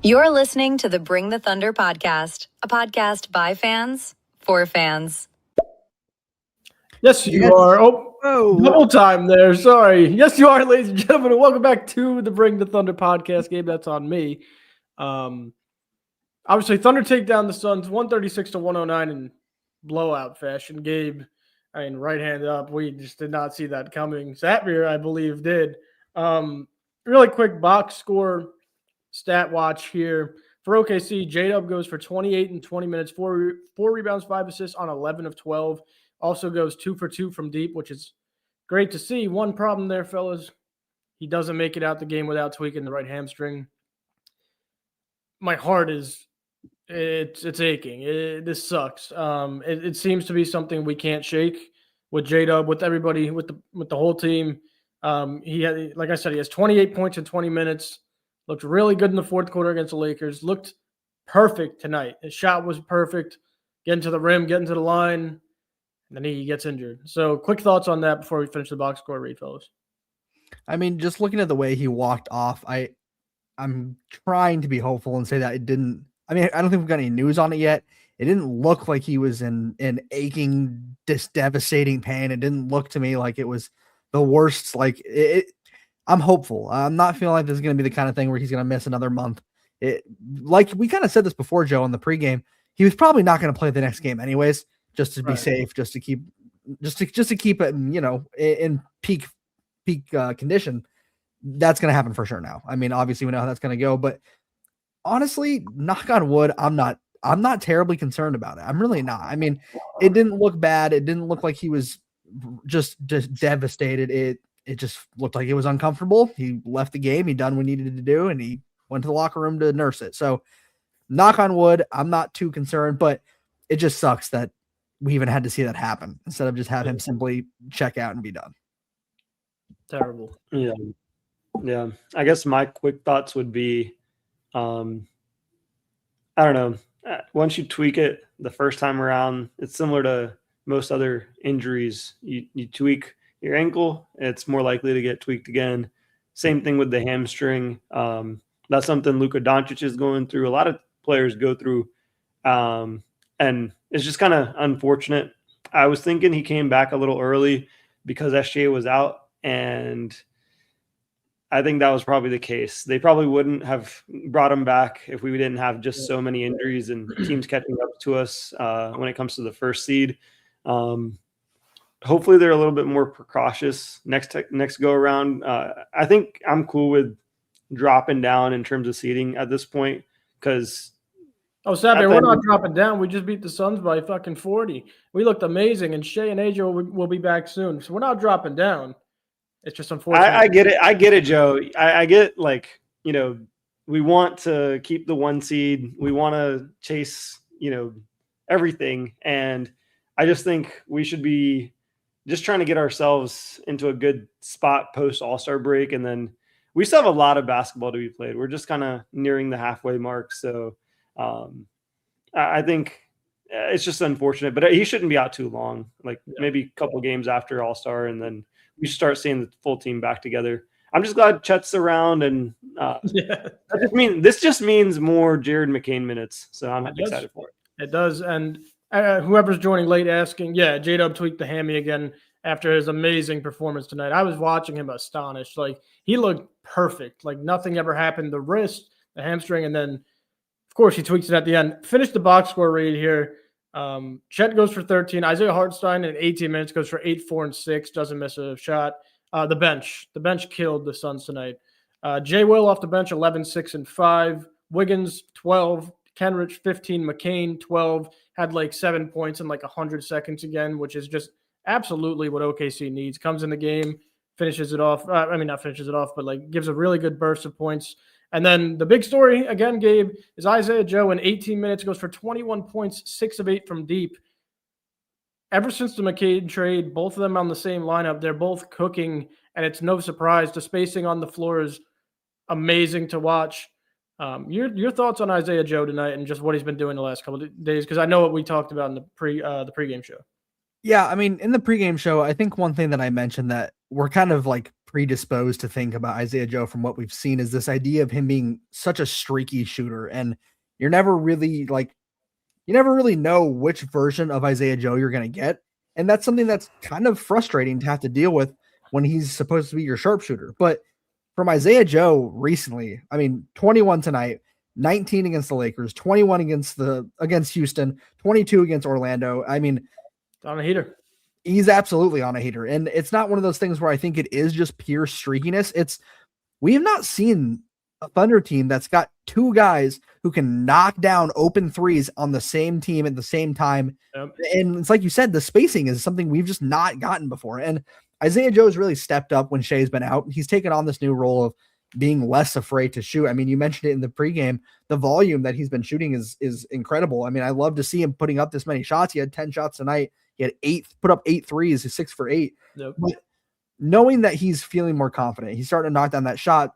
You're listening to the Bring the Thunder podcast, a podcast by fans for fans. Yes, you are. Oh, double time there. Sorry. Yes, you are, ladies and gentlemen. And welcome back to the Bring the Thunder podcast. Gabe, that's on me. Obviously, Thunder take down the Suns 136-109 in blowout fashion. Gabe, right hand up. We just did not see that coming. Satvir, I believe, did. Really quick box score stat watch here. For OKC, JDub goes for 28 in 20 minutes, four rebounds, 5 assists on 11 of 12. Also goes 2 for 2 from deep, which is great to see. One problem there, fellas. He doesn't make it out the game without tweaking the right hamstring. My heart is it's aching. This sucks. It seems to be something we can't shake with JDub, with everybody, with the whole team. He had, like I said, he has 28 points in 20 minutes. Looked really good in the fourth quarter against the Lakers. Looked perfect tonight. His shot was perfect. Getting to the rim, getting to the line, and then he gets injured. So quick thoughts on that before we finish the box score read, fellas. I mean, just looking at the way he walked off, I'm trying to be hopeful and say that it didn't. I mean, I don't think we've got any news on it yet. It didn't look like he was in aching, devastating pain. It didn't look to me like it was the worst. Like I'm hopeful. I'm not feeling like this is going to be the kind of thing where he's going to miss another month. Like we kind of said this before, Joe, in the pregame, he was probably not going to play the next game anyways, just to be safe, just to keep it, in peak condition. That's going to happen for sure now. I mean, obviously we know how that's going to go, but honestly, knock on wood, I'm not terribly concerned about it. I'm really not. I mean, it didn't look bad. It didn't look like he was just devastated. It just looked like it was uncomfortable. He left the game. He done what he needed to do, and he went to the locker room to nurse it. So knock on wood, I'm not too concerned, but it just sucks that we even had to see that happen instead of just have him simply check out and be done. Terrible. Yeah. I guess my quick thoughts would be, I don't know. Once you tweak it the first time around, it's similar to most other injuries. You tweak your ankle, it's more likely to get tweaked again. Same thing with the hamstring. That's something Luka Doncic is going through. A lot of players go through, and it's just kind of unfortunate. I was thinking he came back a little early because SGA was out, and I think that was probably the case. They probably wouldn't have brought him back if we didn't have just so many injuries and teams catching up to us when it comes to the first seed. Hopefully they're a little bit more precautious next go around. I think I'm cool with dropping down in terms of seeding at this point because Saturday, we're not dropping down. We just beat the Suns by fucking 40. We looked amazing, and Shea and AJ will be back soon. So we're not dropping down. It's just unfortunate. I get it, Joe. I get, we want to keep the 1 seed. We want to chase, everything. And I just think we should be just trying to get ourselves into a good spot post All-Star break. And then we still have a lot of basketball to be played. We're just kind of nearing the halfway mark. So I think it's just unfortunate, but he shouldn't be out too long, maybe a couple games after All-Star, and then we start seeing the full team back together. I'm just glad Chet's around, and this just means more Jared McCain minutes. So I'm excited for it. It does. And whoever's joining late asking, JDub tweaked the hammy again after his amazing performance tonight. I was watching him astonished. He looked perfect. Nothing ever happened. The wrist, the hamstring, and then, of course, he tweaks it at the end. Finished the box score read here. Chet goes for 13. Isaiah Hartenstein in 18 minutes goes for 8, 4, and 6. Doesn't miss a shot. The bench killed the Suns tonight. Jay Will off the bench, 11, 6, and 5. Wiggins, 12. Kenrich, 15. McCain, 12. Had 7 points in 100 seconds again, which is just absolutely what OKC needs. Comes in the game, finishes it off. Not finishes it off, but gives a really good burst of points. And then the big story, again, Gabe, is Isaiah Joe in 18 minutes goes for 21 points, 6 of 8 from deep. Ever since the McCain trade, both of them on the same lineup, they're both cooking, and it's no surprise. The spacing on the floor is amazing to watch. Your thoughts on Isaiah Joe tonight and just what he's been doing the last couple of days? Because I know what we talked about in the pregame show. Yeah, in the pregame show, I think one thing that I mentioned that we're kind of predisposed to think about Isaiah Joe from what we've seen is this idea of him being such a streaky shooter. And you never really know which version of Isaiah Joe you're going to get. And that's something that's kind of frustrating to have to deal with when he's supposed to be your sharpshooter. But from Isaiah Joe recently, 21 tonight, 19 against the Lakers, 21 against Houston, 22 against Orlando. On a heater. He's absolutely on a heater. And it's not one of those things where I think it is just pure streakiness. We have not seen a Thunder team that's got two guys who can knock down open threes on the same team at the same time. Yep. And it's like you said, the spacing is something we've just not gotten before. And Isaiah Joe's really stepped up when Shea's been out. He's taken on this new role of being less afraid to shoot. You mentioned it in the pregame. The volume that he's been shooting is incredible. I love to see him putting up this many shots. He had 10 shots tonight. He had put up 8 threes. He's 6 for 8. Yep. But knowing that he's feeling more confident, he's starting to knock down that shot.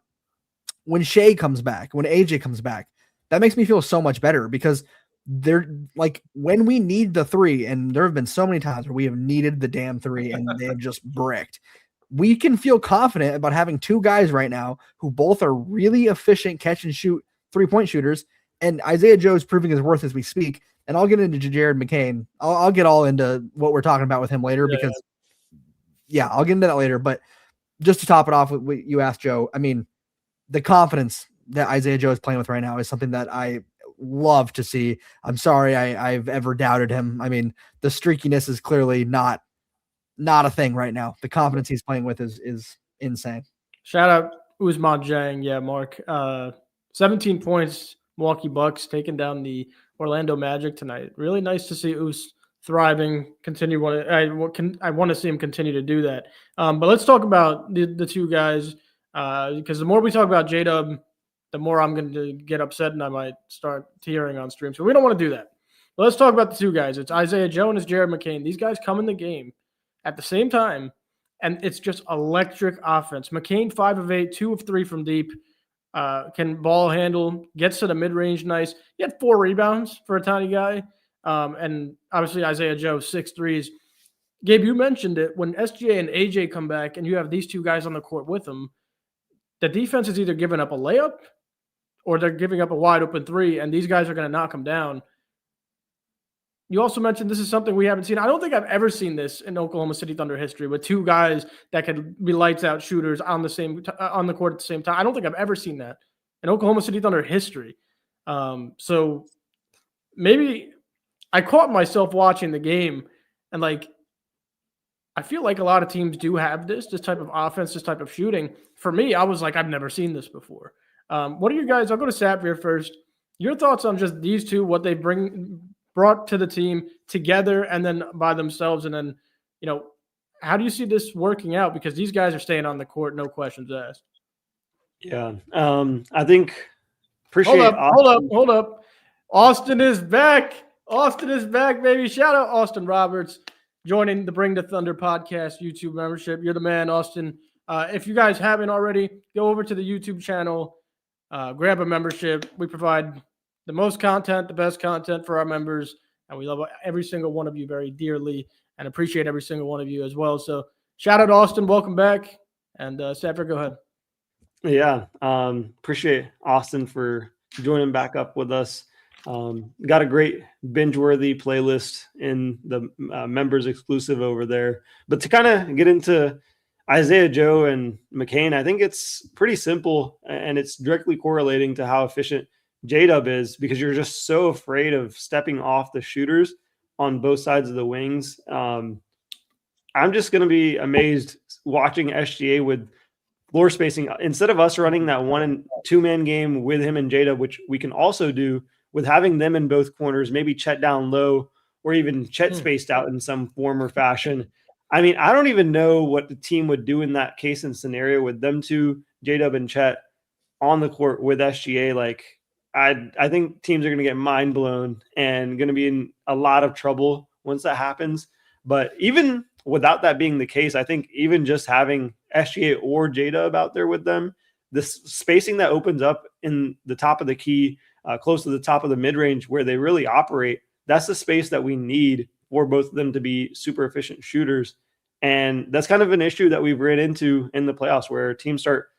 When Shea comes back, when AJ comes back, that makes me feel so much better because they're like when we need the three, and there have been so many times where we have needed the damn three and they have just bricked. We can feel confident about having two guys right now who both are really efficient catch and shoot 3-point shooters. And Isaiah Joe is proving his worth as we speak. And I'll get into Jared McCain. I'll get all into what we're talking about with him later because I'll get into that later. But just to top it off with what you asked, Joe, the confidence that Isaiah Joe is playing with right now is something that I love to see. I'm sorry I've ever doubted him. The streakiness is clearly not a thing right now. The confidence he's playing with is insane. Shout out Ousmane Dieng. Yeah, Mark. 17 points, Milwaukee Bucks taking down the Orlando Magic tonight. Really nice to see Us thriving. I want to see him continue to do that. But let's talk about the two guys. Because the more we talk about JDub, the more I'm going to get upset and I might start tearing on stream. So we don't want to do that. But let's talk about the two guys. It's Isaiah Joe and it's Jared McCain. These guys come in the game at the same time, and it's just electric offense. McCain, 5 of 8, 2 of 3 from deep, can ball handle, gets to the mid-range nice. He had 4 rebounds for a tiny guy. And obviously Isaiah Joe, 6 threes. Gabe, you mentioned it. When SGA and AJ come back and you have these two guys on the court with them, the defense is either giving up a layup or they're giving up a wide open 3, and these guys are going to knock them down. You also mentioned this is something we haven't seen. I don't think I've ever seen this in Oklahoma City Thunder history with two guys that could be lights out shooters on the court at the same time. I don't think I've ever seen that in Oklahoma City Thunder history. So maybe I caught myself watching the game and I feel like a lot of teams do have this type of offense, this type of shooting. For me, I was like, I've never seen this before. What are you guys? I'll go to Satvir first. Your thoughts on just these two, what they brought to the team together and then by themselves, and then, how do you see this working out? Because these guys are staying on the court, no questions asked. Yeah, I think appreciate. Hold up. Austin is back. Austin is back, baby. Shout out Austin Roberts joining the Bring the Thunder podcast YouTube membership. You're the man, Austin. If you guys haven't already, go over to the YouTube channel, grab a membership. We provide the most content, the best content for our members, and we love every single one of you very dearly and appreciate every single one of you as well. So shout out Austin. Welcome back. And Satvir, go ahead. Yeah, appreciate Austin for joining back up with us. Got a great binge-worthy playlist in the members exclusive over there. But to kind of get into Isaiah Joe and McCain, I think it's pretty simple, and it's directly correlating to how efficient JDub is because you're just so afraid of stepping off the shooters on both sides of the wings. I'm just going to be amazed watching SGA with floor spacing. Instead of us running that 1- and 2-man game with him and JDub, which we can also do, with having them in both corners, maybe Chet down low or even Chet spaced out in some form or fashion. I don't even know what the team would do in that case and scenario with them two, JDub and Chet, on the court with SGA. I think teams are going to get mind blown and going to be in a lot of trouble once that happens. But even without that being the case, I think even just having SGA or JDub out there with them, this spacing that opens up in the top of the key, close to the top of the mid-range where they really operate, that's the space that we need for both of them to be super efficient shooters. And that's kind of an issue that we've ran into in the playoffs where teams start,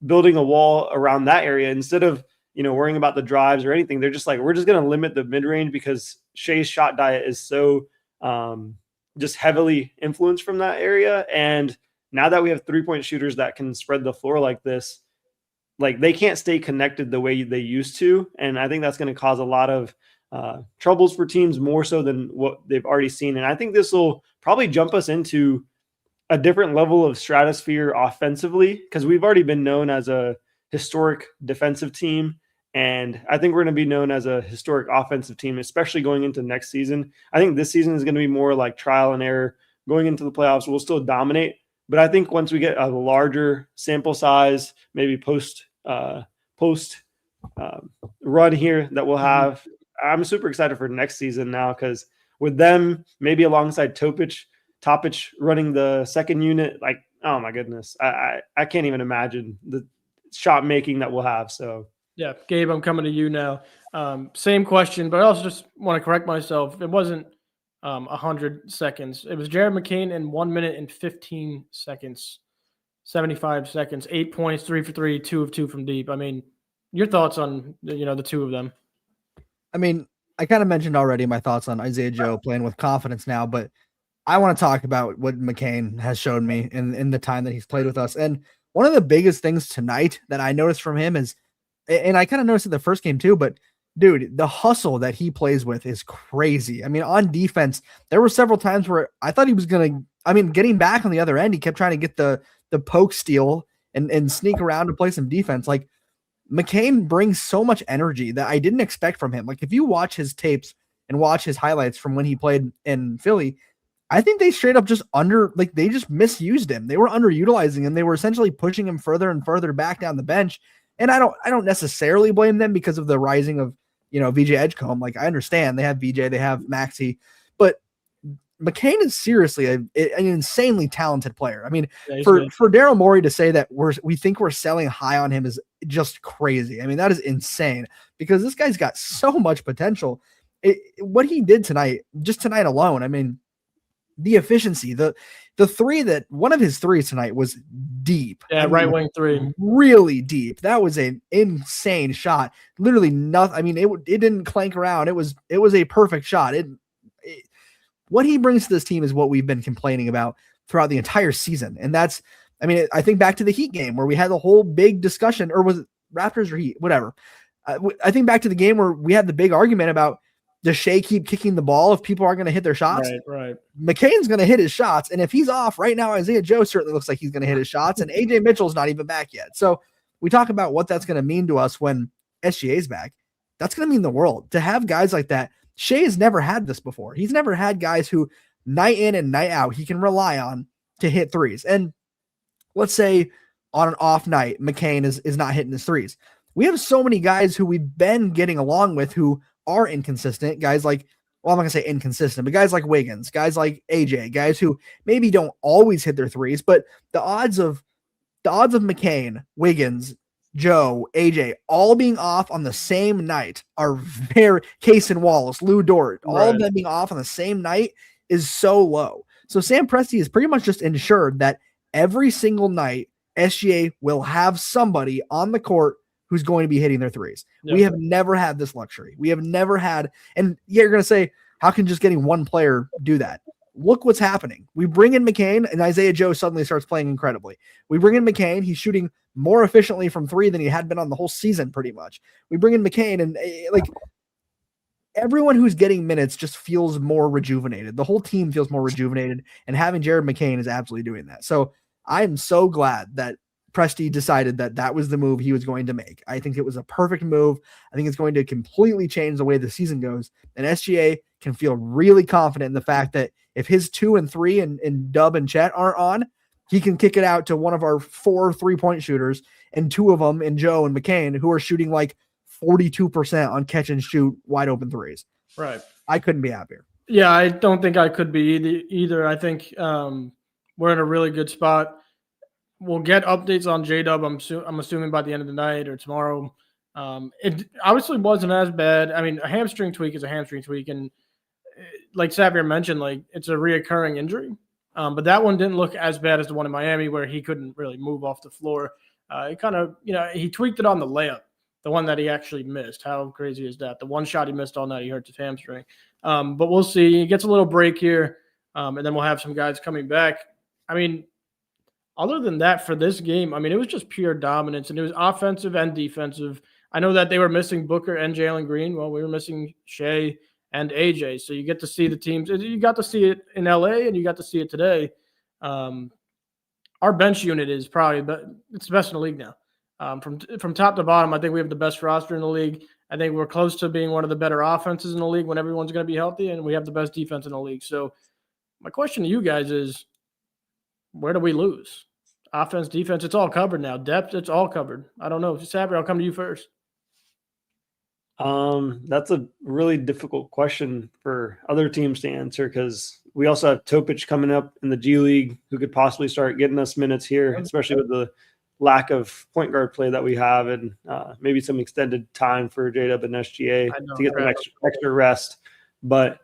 building a wall around that area instead of, worrying about the drives or anything. They're just like, we're just going to limit the mid-range because Shea's shot diet is so just heavily influenced from that area. And now that we have 3-point shooters that can spread the floor like this, like they can't stay connected the way they used to. And I think that's going to cause a lot of troubles for teams more so than what they've already seen. And I think this will probably jump us into a different level of stratosphere offensively because we've already been known as a historic defensive team. And I think we're going to be known as a historic offensive team, especially going into next season. I think this season is going to be more like trial and error. Going into the playoffs, we'll still dominate. But I think once we get a larger sample size, maybe post run here that we'll have, I'm super excited for next season now because with them, maybe alongside Topic running the second unit, like, oh my goodness, I can't even imagine the shot making that we'll have. So yeah, Gabe, I'm coming to you now. Same question, but I also just want to correct myself. It wasn't 100 seconds. It was Jared McCain in 1 minute and 15 seconds, 75 seconds, 8 points, 3 for 3, 2 of 2 from deep. I mean, your thoughts on the two of them? I mean, I kind of mentioned already my thoughts on Isaiah Joe playing with confidence now, but I want to talk about what McCain has shown me in the time that he's played with us. And one of the biggest things tonight that I noticed from him is, and I kind of noticed it the first game too, but dude, the hustle that he plays with is crazy. I mean, on defense, there were several times where I thought he was getting back on the other end. He kept trying to get the poke steal and sneak around to play some defense. Like, McCain brings so much energy that I didn't expect from him. Like, if you watch his tapes and watch his highlights from when he played in Philly, I think they straight up just they just misused him. They were underutilizing him. They were essentially pushing him further and further back down the bench. And I don't necessarily blame them because of the rising of, VJ Edgecombe. Like, I understand they have VJ, they have Maxey, but McCain is seriously an insanely talented player. I mean, yeah, for Daryl Morey to say that we think we're selling high on him is just crazy. I mean, that is insane because this guy's got so much potential. What he did tonight, just tonight alone, I mean, the efficiency, the three one of his threes tonight was deep. Yeah, right wing three. Really deep. That was an insane shot. Literally nothing. I mean, it didn't clank around. It was a perfect shot. What he brings to this team is what we've been complaining about throughout the entire season. And that's, I mean, I think back to the Heat game where we had the whole big discussion, or was it Raptors or Heat? Whatever. I think back to the game where we had the big argument about, does Shea keep kicking the ball if people aren't going to hit their shots? Right. McCain's going to hit his shots. And if he's off right now, Isaiah Joe certainly looks like he's going to hit his shots. And AJ Mitchell's not even back yet. So we talk about what that's going to mean to us when SGA's back. That's going to mean the world to have guys like that. Shea has never had this before. He's never had guys who night in and night out, he can rely on to hit threes. And let's say on an off night, McCain is not hitting his threes. We have so many guys who we've been getting along with who are inconsistent. Guys like, well, I'm not going to say inconsistent, but guys like Wiggins, guys like AJ, guys who maybe don't always hit their threes, but the odds of McCain, Wiggins, Joe, AJ, all being off on the same night are very, Case and Wallace, Lou Dort, all of them being off on the same night is so low. So Sam Presti is pretty much just ensured that every single night SGA will have somebody on the court who's going to be hitting their threes. Yep. We have never had this luxury. We have never had, and yeah, you're going to say, how can just getting one player do that? Look what's happening. We bring in McCain and Isaiah Joe suddenly starts playing incredibly. We bring in McCain. He's shooting more efficiently from three than he had been on the whole season pretty much. We bring in McCain and like everyone who's getting minutes just feels more rejuvenated. The whole team feels more rejuvenated, and having Jared McCain is absolutely doing that. So I'm so glad that Presti decided that was the move he was going to make. I think it was a perfect move. I think it's going to completely change the way the season goes. And SGA can feel really confident in the fact that if his 2 and 3 and Dub and Chet aren't on, he can kick it out to one of our 4 3-point shooters and 2 of them in Joe and McCain, who are shooting like 42% on catch and shoot wide open threes. Right. I couldn't be happier. Yeah, I don't think I could be either. I think we're in a really good spot. We'll get updates on JDub, I'm assuming by the end of the night or tomorrow. It obviously wasn't as bad. I mean, a hamstring tweak is a hamstring tweak. And like Satvir mentioned, like it's a reoccurring injury. But that one didn't look as bad as the one in Miami where he couldn't really move off the floor. He kind of, he tweaked it on the layup, the one that he actually missed. How crazy is that? The one shot he missed all night, he hurt his hamstring. But we'll see. He gets a little break here, and then we'll have some guys coming back. I mean, other than that, for this game, I mean, it was just pure dominance, and it was offensive and defensive. I know that they were missing Booker and Jalen Green. Well, we were missing Shea and AJ. So you get to see the teams. You got to see it in LA, and you got to see it today. Our bench unit is probably it's the best in the league now. From top to bottom, I think we have the best roster in the league. I think we're close to being one of the better offenses in the league when everyone's going to be healthy, and we have the best defense in the league. So my question to you guys is, where do we lose? Offense, defense, it's all covered now. Depth, it's all covered. I don't know. Satvir, I'll come to you first. That's a really difficult question for other teams to answer because we also have Topic coming up in the G League who could possibly start getting us minutes here, especially with the lack of point guard play that we have and maybe some extended time for JDub and SGA to get some extra rest. But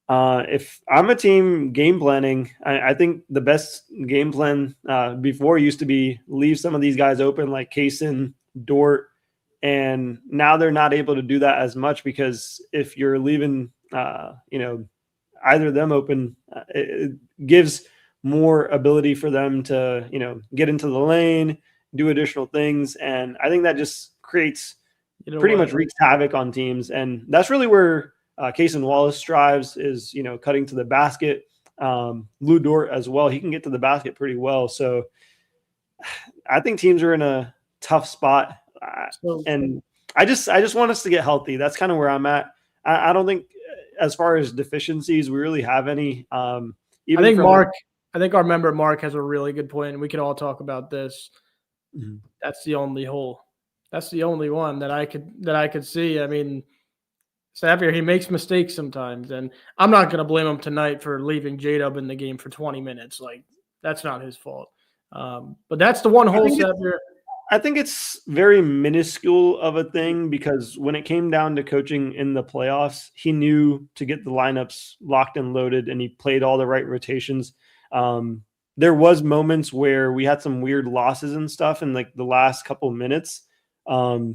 if I'm a team game planning, I think the best game plan before used to be leave some of these guys open like Kaysen, Dort, and now they're not able to do that as much because if you're leaving, either of them open, it gives more ability for them to, get into the lane, do additional things. And I think that just creates pretty much wreaks havoc on teams. And that's really where Kaysen Wallace strives is, cutting to the basket. Lou Dort as well. He can get to the basket pretty well. So I think teams are in a tough spot. And I just want us to get healthy. That's kind of where I'm at. I don't think as far as deficiencies, we really have any. I think our member Mark has a really good point, and we can all talk about this. Mm-hmm. That's the only hole. That's the only one that I could see. I mean, Satvir, he makes mistakes sometimes, and I'm not going to blame him tonight for leaving JDub in the game for 20 minutes. Like, that's not his fault. But that's the one hole, Satvir. I think it's very minuscule of a thing because when it came down to coaching in the playoffs, he knew to get the lineups locked and loaded, and he played all the right rotations. There was moments where we had some weird losses and stuff in like the last couple of minutes. But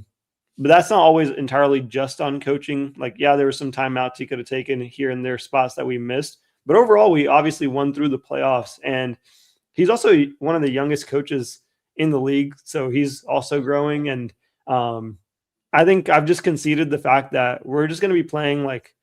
that's not always entirely just on coaching. Like, yeah, there were some timeouts he could have taken here and there, spots that we missed. But overall, we obviously won through the playoffs. And he's also one of the youngest coaches in the league. So he's also growing. And I think I've just conceded the fact that we're just going to be playing like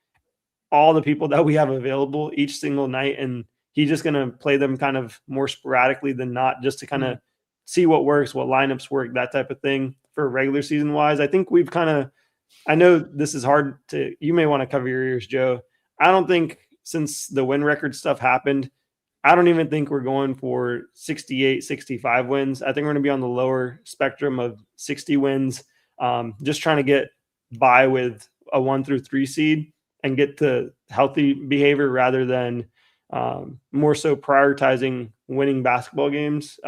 all the people that we have available each single night. And he's just going to play them kind of more sporadically than not, just to kind of see what works, what lineups work, that type of thing for regular season wise. I think we've I know this is hard you may want to cover your ears, Joe. I don't think since the win record stuff happened, I don't even think we're going for 68, 65 wins. I think we're going to be on the lower spectrum of 60 wins, just trying to get by with a 1 through 3 seed and get to healthy behavior rather than more so prioritizing winning basketball games.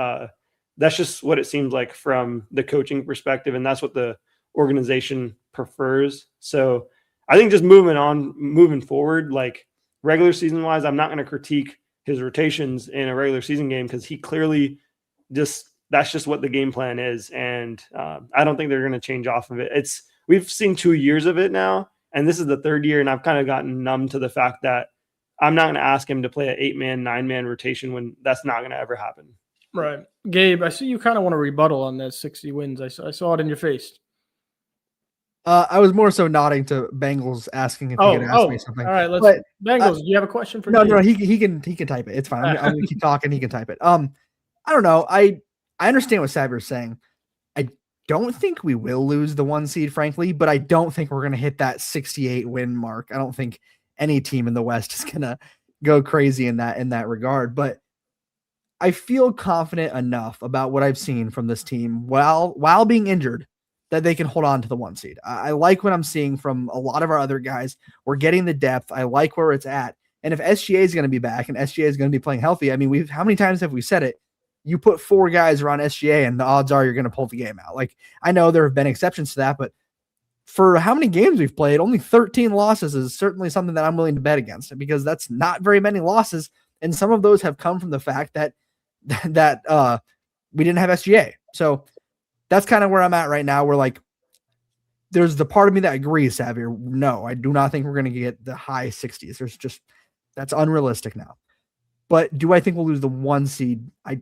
That's just what it seems like from the coaching perspective, and that's what the organization prefers. So I think just moving forward, like regular season wise, I'm not going to critique his rotations in a regular season game because he clearly that's just what the game plan is. And I don't think they're going to change off of it. We've seen 2 years of it now, and this is the third year. And I've kind of gotten numb to the fact that I'm not going to ask him to play an 8-man, 9-man rotation when that's not going to ever happen. Right. Gabe, I see you kind of want to rebuttal on that 60 wins. I saw it in your face. I was more so nodding to Bengals asking if he could ask me something. All right, Bengals, do you have a question for me? No, he can type it. It's fine. I'm going to keep talking. He can type it. I don't know. I understand what Savir's saying. I don't think we will lose the 1 seed, frankly, but I don't think we're going to hit that 68 win mark. I don't think any team in the West is going to go crazy in that regard, but I feel confident enough about what I've seen from this team while being injured that they can hold on to the 1 seed. I like what I'm seeing from a lot of our other guys. We're getting the depth. I like where it's at. And if SGA is going to be back and SGA is going to be playing healthy, I mean, how many times have we said it? You put 4 guys around SGA and the odds are you're going to pull the game out. Like, I know there have been exceptions to that, but for how many games we've played, only 13 losses is certainly something that I'm willing to bet against, because that's not very many losses And some of those have come from the fact that we didn't have SGA. So that's kind of where I'm at right now. We're like, there's the part of me that agrees, Satvir. No, I do not think we're going to get the high 60s. That's unrealistic now. But do I think we'll lose the 1 seed? I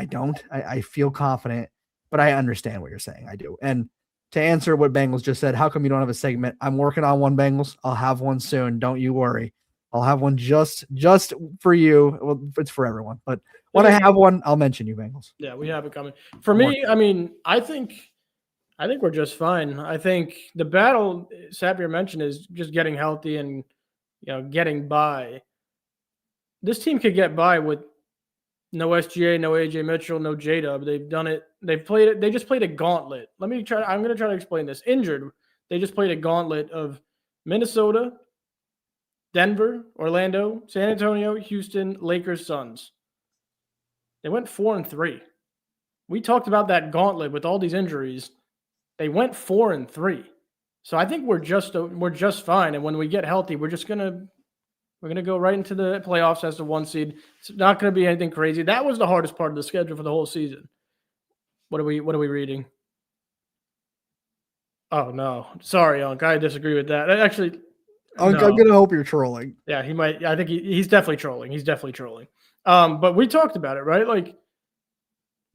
don't. I feel confident, but I understand what you're saying. I do. And to answer what Bengals just said, how come you don't have a segment? I'm working on one, Bengals. I'll have one soon. Don't you worry. I'll have one just for you. Well, it's for everyone. But when I have one, I'll mention you, Bengals. Yeah, we have it coming. For me, I mean, I think we're just fine. I think the battle Satvir mentioned is just getting healthy and getting by. This team could get by with no SGA, no AJ Mitchell, no JDub. They've done it. They've played it. They just played a gauntlet. I'm going to try to explain this. Injured. They just played a gauntlet of Minnesota, Denver, Orlando, San Antonio, Houston, Lakers, Suns. They went 4-3. We talked about that gauntlet with all these injuries. They went 4-3. So I think we're just fine. And when we get healthy, we're gonna go right into the playoffs as the 1 seed. It's not gonna be anything crazy. That was the hardest part of the schedule for the whole season. What are we reading? Oh no, sorry, Unc. I disagree with that. Actually, Unc, no. I'm gonna hope you're trolling. Yeah, he might. I think he's definitely trolling. He's definitely trolling. But we talked about it, right? Like,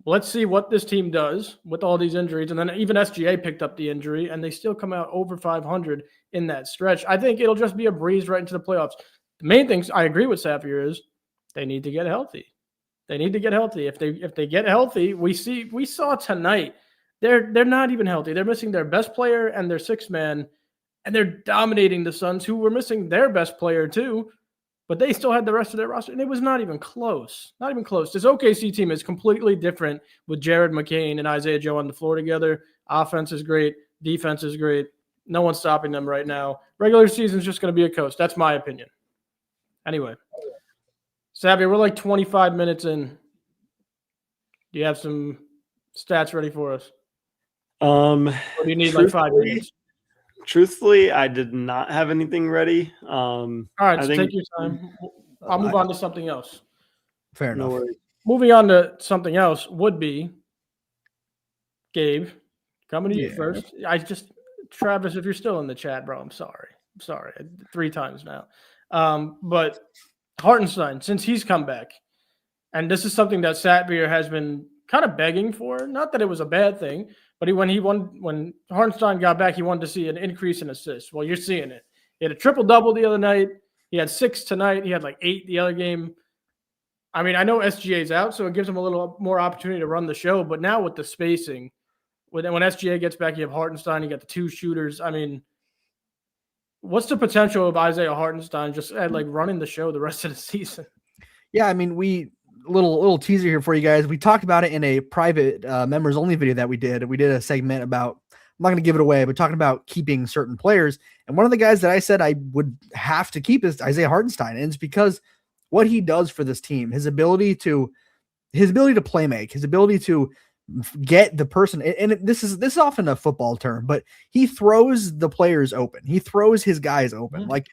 let's see what this team does with all these injuries. And then even SGA picked up the injury, and they still come out over 500 in that stretch. I think it'll just be a breeze right into the playoffs. The main things I agree with Satvir is they need to get healthy. They need to get healthy. If they get healthy, we saw tonight, they're not even healthy. They're missing their best player and their sixth man, and they're dominating the Suns, who were missing their best player too. But they still had the rest of their roster, and it was not even close. Not even close. This OKC team is completely different with Jared McCain and Isaiah Joe on the floor together. Offense is great. Defense is great. No one's stopping them right now. Regular season is just going to be a coast. That's my opinion. Anyway, Satvir, we're like 25 minutes in. Do you have some stats ready for us? Or do you need like 5 minutes? Truthfully, I did not have anything ready. All right, so take your time. I'll move on to something else. Fair enough. Moving on to something else would be Gabe. Coming to you first. Travis, if you're still in the chat, bro, I'm sorry. 3 times now. But Hartenstein, since he's come back, and this is something that Satvir has been kind of begging for. Not that it was a bad thing, but when Hartenstein got back, he wanted to see an increase in assists. Well, you're seeing it. He had a triple-double the other night. He had 6 tonight. He had like 8 the other game. I mean, I know SGA's out, so it gives him a little more opportunity to run the show. But now with the spacing, when SGA gets back, you have Hartenstein. You got the 2 shooters. I mean, what's the potential of Isaiah Hartenstein just like running the show the rest of the season? Yeah, I mean, little teaser here for you guys. We talked about it in a private members only video that we did. We did a segment about, I'm not going to give it away, but talking about keeping certain players. And one of the guys that I said I would have to keep is Isaiah Hartenstein. And it's because what he does for this team, his ability to play make, his ability to get the person, and this is often a football term, but he throws the players open. He throws his guys open. Mm-hmm. Like,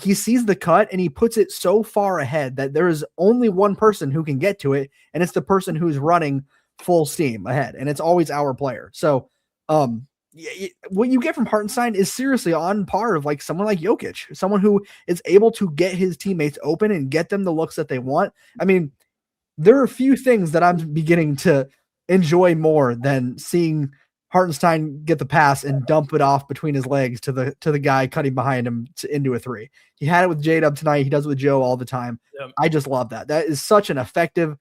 he sees the cut and he puts it so far ahead that there is only one person who can get to it, and it's the person who's running full steam ahead, and it's always our player. So what you get from Hartenstein is seriously on par of like someone like Jokic, someone who is able to get his teammates open and get them the looks that they want. I mean, there are a few things that I'm beginning to enjoy more than seeing Hartenstein get the pass and dump it off between his legs to the guy cutting behind him into a 3. He had it with JDub tonight. He does it with Joe all the time. Yep. I just love that. That is such an effective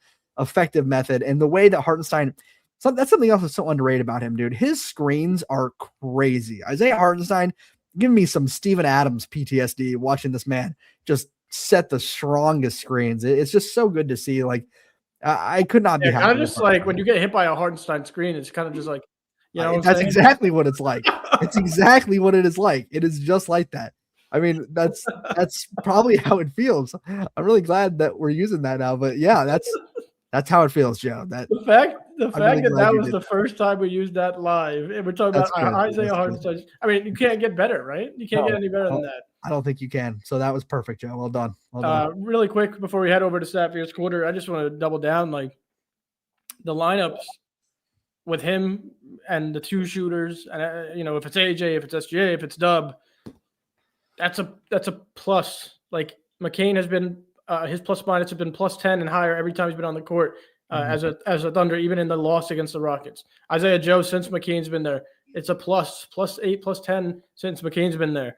method. And the way that Hartenstein, that's something else that's so underrated about him, dude. His screens are crazy. Isaiah Hartenstein, give me some Steven Adams PTSD watching this man just set the strongest screens. It's just so good to see. Like, I could not be happy. Kind of just like when you get hit by a Hartenstein screen, it's kind of just like, you know, that's exactly what it's like. It's exactly what it is like. It is just like that. I mean, that's probably how it feels. I'm really glad that we're using that now, but yeah, that's how it feels, Joe. The fact that was the first time we used that live, and we're talking about Isaiah Hartenstein. I mean, you can't get better, right? You can't get any better than that. I don't think you can. So that was perfect, Joe. Well done. Well done. Really quick before we head over to Satvir's quarter, I just want to double down like the lineups with him and the two shooters, and if it's AJ, if it's SGA, if it's Dub, that's a plus. Like McCain has been his plus minus have been plus 10 and higher every time he's been on the court as a Thunder, even in the loss against the Rockets. Isaiah Joe, since McCain's been there, it's a plus 8, plus 10 since McCain's been there.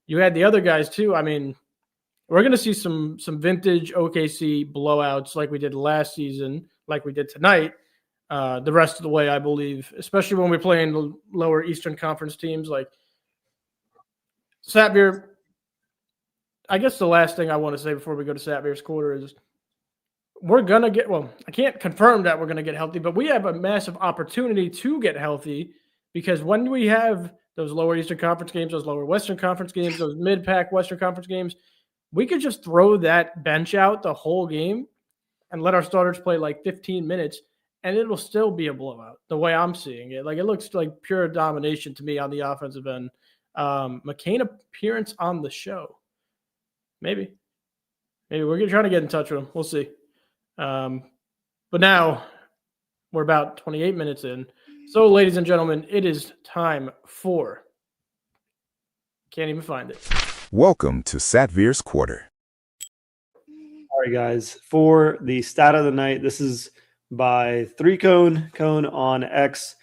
You had the other guys too. I mean, we're going to see some vintage OKC blowouts like we did last season, like we did tonight, the rest of the way, I believe, especially when we're playing the lower Eastern Conference teams like Satvir. I guess the last thing I want to say before we go to Satvir's quarter is we're going to get – well, I can't confirm that we're going to get healthy, but we have a massive opportunity to get healthy because when we have those lower Eastern Conference games, those lower Western Conference games, those mid-pack Western Conference games, we could just throw that bench out the whole game and let our starters play like 15 minutes, and it will still be a blowout the way I'm seeing it. Like, it looks like pure domination to me on the offensive end. McCain appearance on the show. Maybe we're trying to get in touch with him. We'll see. But now we're about 28 minutes in. So, ladies and gentlemen, it is time for – can't even find it. Welcome to Satvir's Quarter. All right, guys. For the stat of the night, this is by 3Cone on X.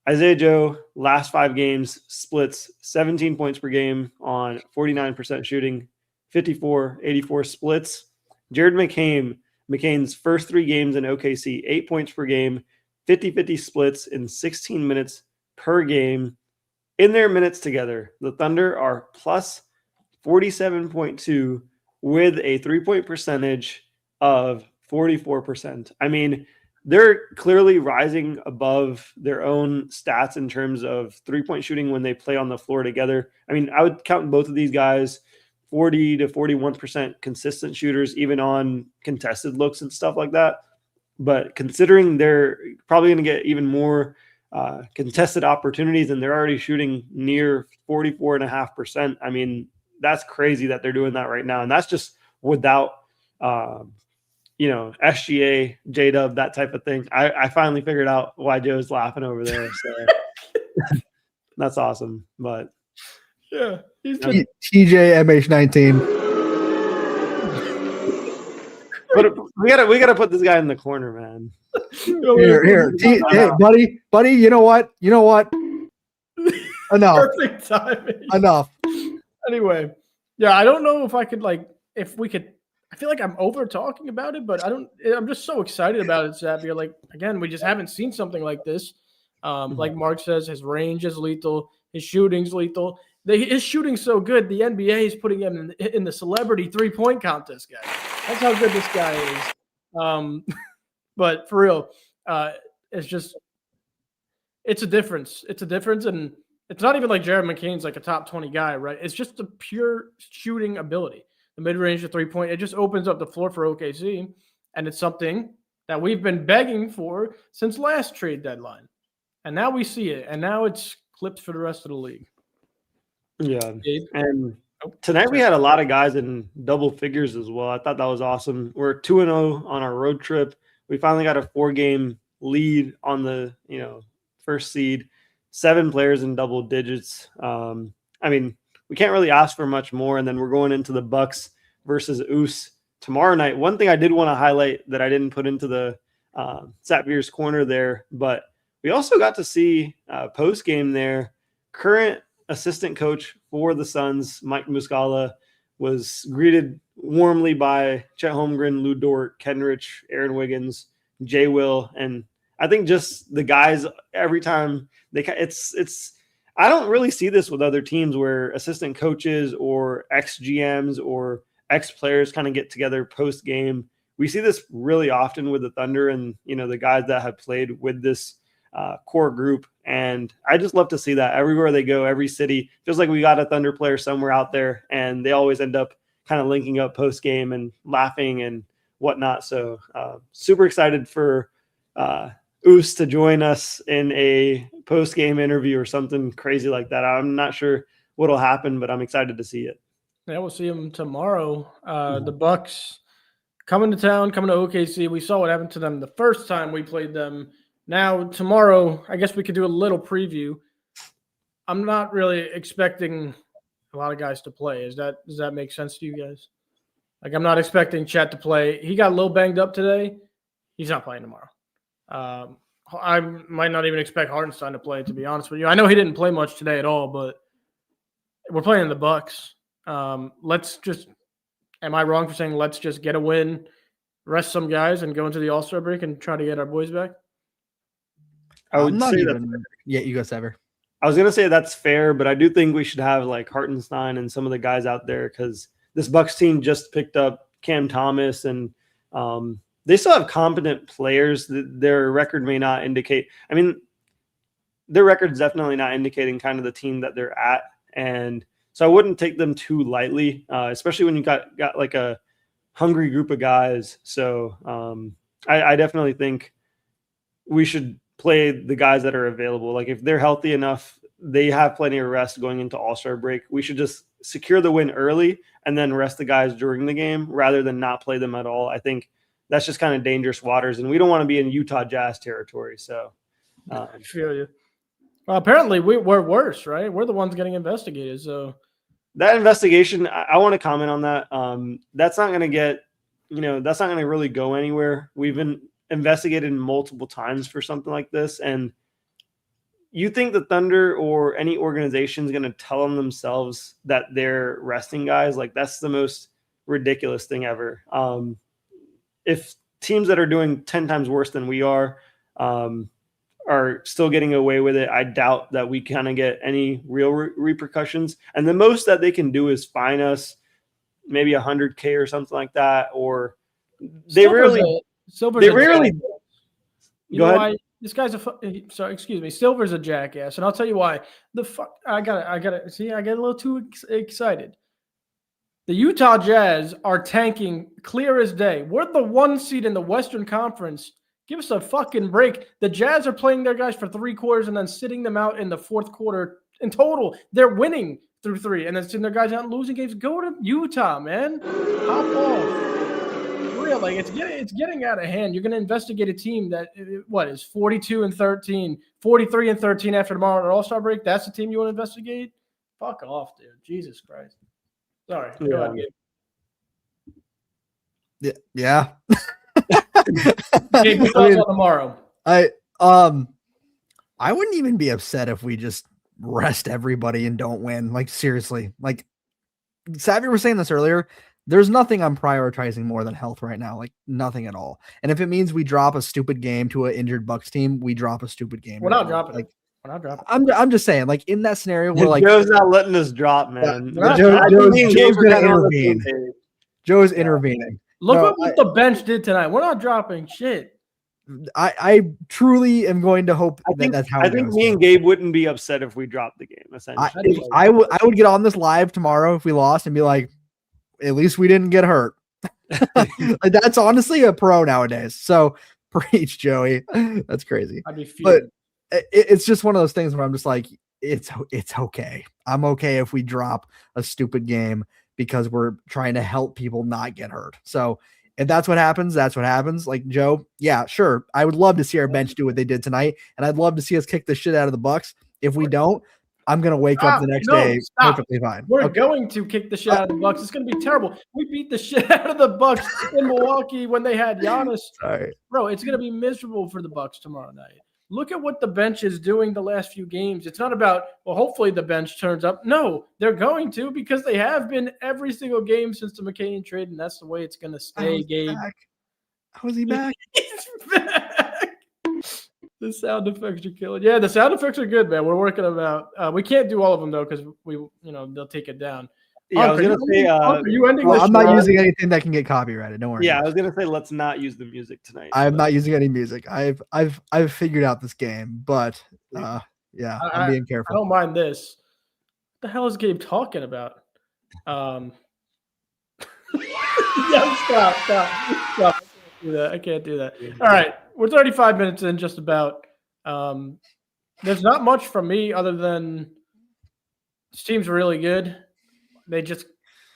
Isaiah Joe, last 5 games, splits 17 points per game on 49% shooting, 54-84 splits. Jared McCain's first 3 games in OKC, 8 points per game, 50-50 splits in 16 minutes per game. In their minutes together, the Thunder are plus 47.2 with a 3-point percentage of 44%. I mean, they're clearly rising above their own stats in terms of 3-point shooting when they play on the floor together. I mean, I would count both of these guys 40 to 41% consistent shooters, even on contested looks and stuff like that. But considering they're probably going to get even more contested opportunities and they're already shooting near 44.5%, I mean, that's crazy that they're doing that right now. And that's just without, SGA, JDub, that type of thing. I finally figured out why Joe's laughing over there. So that's awesome. But yeah, he's TJ MH19. But we gotta put this guy in the corner, man. Here. Hey, buddy. You know what? Enough. Perfect timing. Enough. Anyway, yeah, I don't know if I could if we could. I feel like I'm over talking about it, but I'm just so excited about it, Satvir. Like, again, we just haven't seen something like this. Like Mark says, his range is lethal. His shooting's lethal. His shooting's so good, the NBA is putting him in the celebrity 3-point contest, guys. That's how good this guy is. But for real, it's a difference. It's a difference, and it's not even like Jared McCain's like a top 20 guy, right? It's just the pure shooting ability. The mid-range, the 3-point, it just opens up the floor for OKC, and it's something that we've been begging for since last trade deadline. And now we see it, and now it's clipped for the rest of the league. Yeah, and tonight we had a lot of guys in double figures as well. I thought that was awesome. We're 2-0 on our road trip. We finally got a 4-game lead on the first seed. 7 players in double digits. I mean, we can't really ask for much more. And then we're going into the Bucks versus Oos tomorrow night. One thing I did want to highlight that I didn't put into the Satvir's corner there, but we also got to see post game there. Current assistant coach for the Suns, Mike Muscala, was greeted warmly by Chet Holmgren, Lou Dort, Kenrich, Aaron Wiggins, Jay Will, and I think just the guys every time it's I don't really see this with other teams where assistant coaches or ex-GMs or ex-players kind of get together post-game. We see this really often with the Thunder and, the guys that have played with this core group. And I just love to see that everywhere they go, every city. Feels like we got a Thunder player somewhere out there, and they always end up kind of linking up post-game and laughing and whatnot. So super excited for Oos to join us in a post-game interview or something crazy like that. I'm not sure what'll happen, but I'm excited to see it. Yeah, we'll see them tomorrow. The Bucks coming to town, coming to OKC. We saw what happened to them the first time we played them. Now, tomorrow, I guess we could do a little preview. I'm not really expecting a lot of guys to play. Does that make sense to you guys? Like, I'm not expecting Chet to play. He got a little banged up today. He's not playing tomorrow. I might not even expect Hartenstein to play, to be honest with you. I know he didn't play much today at all, but we're playing the Bucks. Let's just – am I wrong for saying let's just get a win, rest some guys, and go into the All-Star break and try to get our boys back? I would say that. Yeah, you go, Satvir. I was going to say that's fair, but I do think we should have like Hartenstein and some of the guys out there because this Bucks team just picked up Cam Thomas and they still have competent players. Their record may not indicate – I mean, their record's definitely not indicating kind of the team that they're at. And so I wouldn't take them too lightly, especially when you got like a hungry group of guys. So I definitely think we should play the guys that are available. Like if they're healthy enough, they have plenty of rest going into All-Star break. We should just secure the win early and then rest the guys during the game rather than not play them at all. I think that's just kind of dangerous waters, and we don't want to be in Utah Jazz territory. So I feel you. Well, apparently we're worse, right? We're the ones getting investigated. So that investigation, I want to comment on that. That's not going to get, that's not going to really go anywhere. We've been investigated multiple times for something like this. And you think the Thunder or any organization is going to tell them themselves that they're resting guys? Like that's the most ridiculous thing ever. If teams that are doing 10 times worse than we are still getting away with it, I doubt that we kind of get any real repercussions. And the most that they can do is fine us maybe $100K or something like that. Or they rarely. Go ahead. This guy's Silver's a jackass, and I'll tell you why. I gotta see. I get a little too excited. The Utah Jazz are tanking clear as day. We're the 1 seed in the Western Conference. Give us a fucking break. The Jazz are playing their guys for 3 quarters and then sitting them out in the 4th quarter. In total, they're winning through 3 and then sitting their guys out and losing games. Go to Utah, man. Hop off. Real, like it's getting out of hand. You're going to investigate a team that is 42-13, 43-13 after tomorrow at All-Star break. That's the team you want to investigate? Fuck off, dude. Jesus Christ. Sorry. Go ahead, Gabe. Yeah. Gabe, tomorrow. I wouldn't even be upset if we just rest everybody and don't win. Like seriously. Like Satvir was saying this earlier. There's nothing I'm prioritizing more than health right now. Like nothing at all. And if it means we drop a stupid game to an injured Bucks team, we drop a stupid game. We're not dropping. Like, we're not dropping. I'm just saying, like in that scenario, we're like Joe's not letting us drop, man. Joe's gonna intervene. Joe's intervening. Look at what the bench did tonight. We're not dropping shit. I truly am going to hope that's how. I think me and Gabe wouldn't be upset if we dropped the game. Essentially, I would get on this live tomorrow if we lost and be like, at least we didn't get hurt. Like, that's honestly a pro nowadays. So preach, Joey. That's crazy. I'd be fuming. But it's just one of those things where I'm just like, it's okay. I'm okay if we drop a stupid game because we're trying to help people not get hurt. So if that's what happens, that's what happens. Like Joe, yeah, sure. I would love to see our bench do what they did tonight, and I'd love to see us kick the shit out of the Bucks. If we don't, I'm going to wake up the next day perfectly fine. We're going to kick the shit out of the Bucks. It's going to be terrible. We beat the shit out of the Bucks in Milwaukee when they had Giannis. Sorry. Bro, it's going to be miserable for the Bucks tomorrow night. Look at what the bench is doing the last few games. It's not about, well, hopefully the bench turns up. No, they're going to because they have been every single game since the McCain trade, and that's the way it's going to stay, Gabe. How is he back? He's back. The sound effects are killing. Yeah, the sound effects are good, man. We're working them out. We can't do all of them though because they'll take it down. Yeah, I was gonna say. Are you ending this? I'm not using anything that can get copyrighted. Don't worry. Yeah, I was gonna say let's not use the music tonight. I'm not using any music. I've figured out this game, but I'm being careful. I don't mind this. What the hell is Gabe talking about? Yeah, stop. I can't do that. All right, we're 35 minutes in, just about. There's not much from me other than this team's really good. They just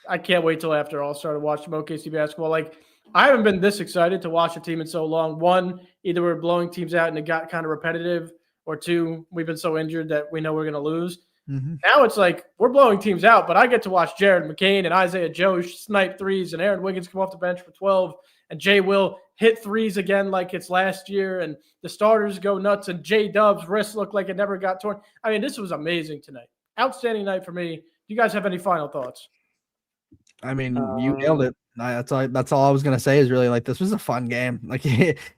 I can't wait till after All-Star to watch some OKC basketball. Like, I haven't been this excited to watch a team in so long. One, either we're blowing teams out and it got kind of repetitive, or two, we've been so injured that we know we're going to lose. Mm-hmm. Now it's like we're blowing teams out, but I get to watch Jared McCain and Isaiah Joe snipe threes and Aaron Wiggins come off the bench for 12 and Jay Will hit threes again like it's last year and the starters go nuts and JDub's wrist looked like it never got torn. I mean, this was amazing tonight. Outstanding night for me. Do you guys have any final thoughts? I mean, you nailed it. That's all I was going to say is really like this was a fun game. Like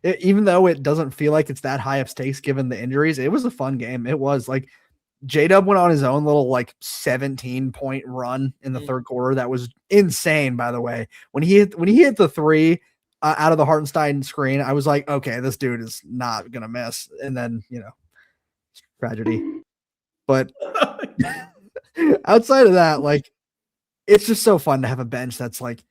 even though it doesn't feel like it's that high of stakes given the injuries, it was a fun game. It was like JDub went on his own little like 17-point run in the third quarter. That was insane, by the way. When he hit the three out of the Hartenstein screen, I was like, okay, this dude is not going to miss. And then, tragedy. But outside of that, like, it's just so fun to have a bench that's like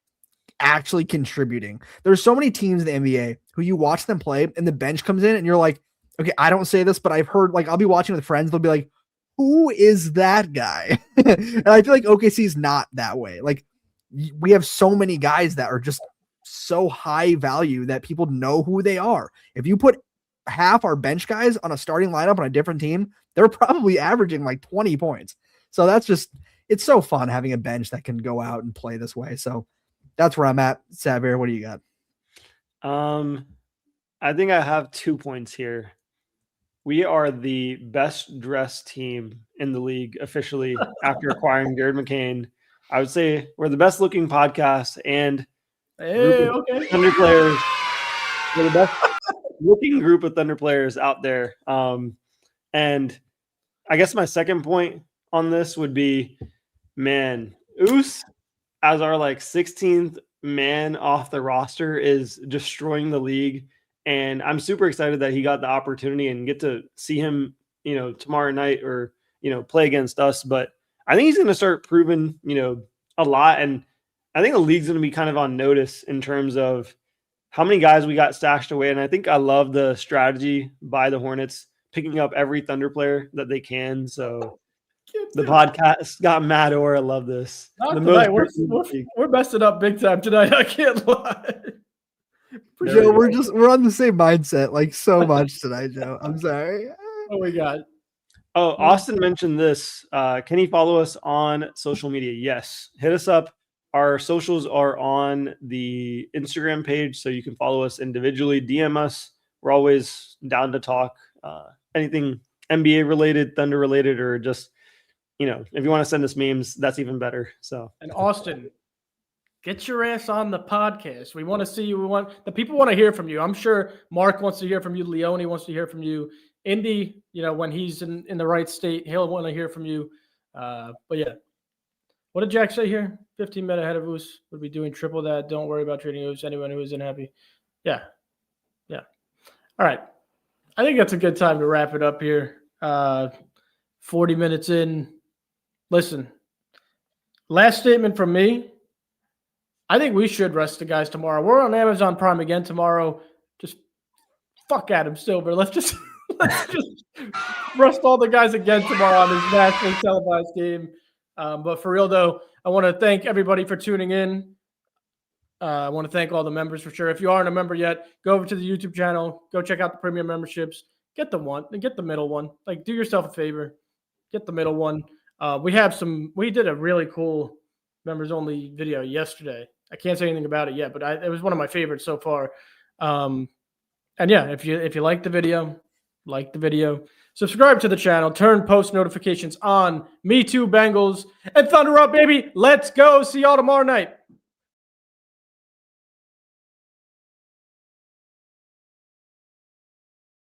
actually contributing. There's so many teams in the NBA who you watch them play and the bench comes in and you're like, okay, I don't say this, but I've heard, like, I'll be watching with friends. They'll be like, who is that guy? And I feel like OKC is not that way. Like, we have so many guys that are just so high value that people know who they are. If you put half our bench guys on a starting lineup on a different team, they're probably averaging like 20 points. So that's just, it's so fun having a bench that can go out and play this way. So that's where I'm at. Satvir, what do you got? I think I have 2 points here. We are the best dressed team in the league officially after acquiring Jared McCain. I would say we're the best looking podcast and Thunder players. We're the best looking group of Thunder players out there. And I guess my second point on this would be, man, Oos as our like 16th man off the roster is destroying the league. And I'm super excited that he got the opportunity and get to see him, tomorrow night or, play against us. But I think he's going to start proving, a lot. And I think the league's going to be kind of on notice in terms of how many guys we got stashed away. And I think I love the strategy by the Hornets picking up every Thunder player that they can. So the podcast got mad or I love this. We're messing up big time tonight. I can't lie. Joe, we're on the same mindset like so much tonight, Joe. I'm sorry. What we got? Oh, Austin mentioned this. Can he follow us on social media? Yes. Hit us up. Our socials are on the Instagram page, so you can follow us individually. DM us. We're always down to talk anything NBA related, Thunder related, or just, if you want to send us memes, that's even better. So, and Austin, get your ass on the podcast. We want to see you. The people want to hear from you. I'm sure Mark wants to hear from you. Leone wants to hear from you. Indy, when he's in the right state, he'll want to hear from you. But yeah, what did Jack say here? 15 minutes ahead of us. Would be doing triple that. Don't worry about trading us. Anyone who isn't happy. Yeah. All right. I think that's a good time to wrap it up here. 40 minutes in. Listen, last statement from me. I think we should rest the guys tomorrow. We're on Amazon Prime again tomorrow. Just fuck Adam Silver. Let's just rest all the guys again tomorrow on this nationally televised game. But for real, though, I want to thank everybody for tuning in. I want to thank all the members for sure. If you aren't a member yet, go over to the YouTube channel. Go check out the premium memberships. Get the one and get the middle one. Like, do yourself a favor. Get the middle one. We did a really cool members only video yesterday. I can't say anything about it yet, but it was one of my favorites so far. And yeah, if you like the video, subscribe to the channel, turn post notifications on. Me too, Bengals, and Thunder up, baby. Let's go. See y'all tomorrow night.